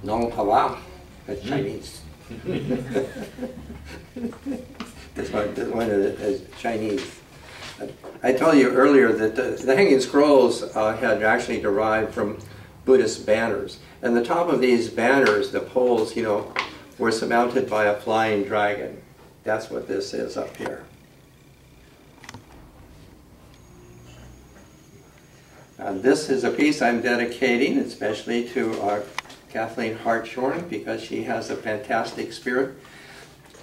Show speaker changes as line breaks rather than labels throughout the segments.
No hava, that's Chinese. This one is Chinese. I told you earlier that the hanging scrolls had actually derived from Buddhist banners. And the top of these banners, the poles, you know, were surmounted by a flying dragon. That's what this is up here. This is a piece I'm dedicating especially to Kathleen Hartshorn, because she has a fantastic spirit,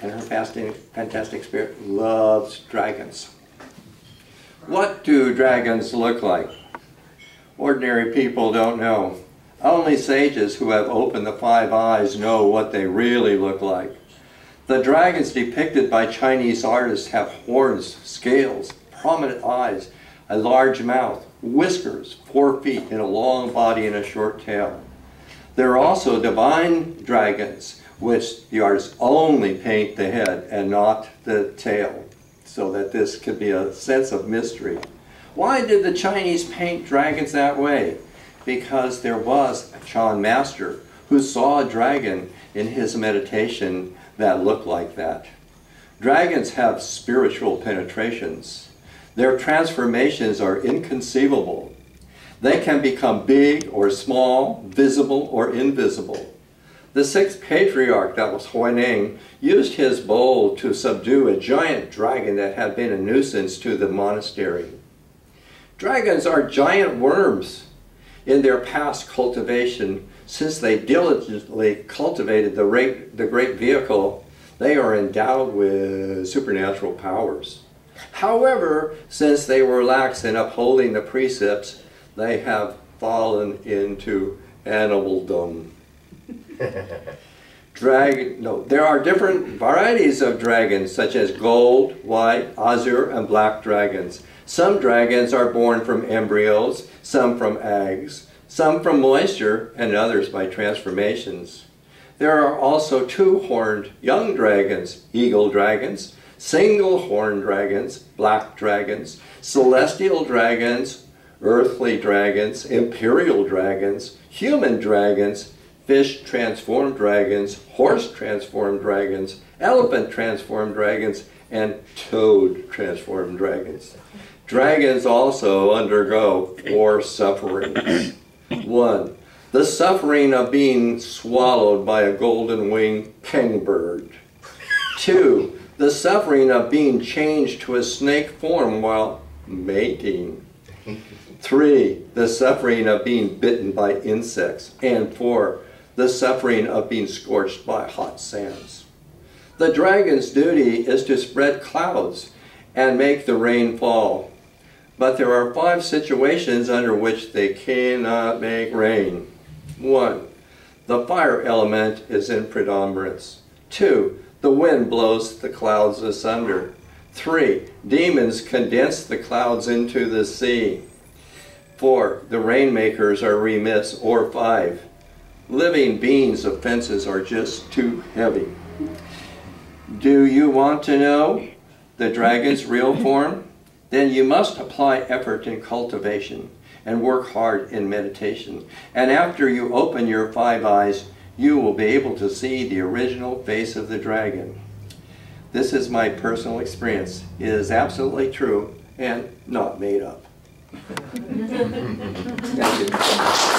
and her fantastic spirit loves dragons. What do dragons look like? Ordinary people don't know. Only sages who have opened the 5 eyes know what they really look like. The dragons depicted by Chinese artists have horns, scales, prominent eyes, a large mouth, whiskers, 4 feet, and a long body and a short tail. There are also divine dragons, which the artists only paint the head and not the tail, so that this could be a sense of mystery. Why did the Chinese paint dragons that way? Because there was a Chan master who saw a dragon in his meditation that looked like that. Dragons have spiritual penetrations. Their transformations are inconceivable. They can become big or small, visible or invisible. The 6th patriarch, that was Huineng, used his bowl to subdue a giant dragon that had been a nuisance to the monastery. Dragons are giant worms. In their past cultivation, since they diligently cultivated the great vehicle, they are endowed with supernatural powers. However, since they were lax in upholding the precepts, they have fallen into animaldom. There are different varieties of dragons, such as gold, white, azure, and black dragons. Some dragons are born from embryos, some from eggs, some from moisture, and others by transformations. There are also 2-horned young dragons, eagle dragons, single-horned dragons, black dragons, celestial dragons, earthly dragons, imperial dragons, human dragons, fish-transformed dragons, horse-transformed dragons, elephant-transformed dragons, and toad-transformed dragons. Dragons also undergo 4 sufferings. 1. The suffering of being swallowed by a golden-winged kingbird. 2. The suffering of being changed to a snake form while mating. 3. The suffering of being bitten by insects. And 4. The suffering of being scorched by hot sands. The dragon's duty is to spread clouds and make the rain fall. But there are 5 situations under which they cannot make rain. 1. The fire element is in predominance. 2. The wind blows the clouds asunder. 3. Demons condense the clouds into the sea. 4. The rainmakers are remiss. Or 5. Living beings' offenses are just too heavy. Do you want to know the dragon's real form? Then you must apply effort in cultivation and work hard in meditation. And after you open your 5 eyes, you will be able to see the original face of the dragon. This is my personal experience. It is absolutely true and not made up. Thank you.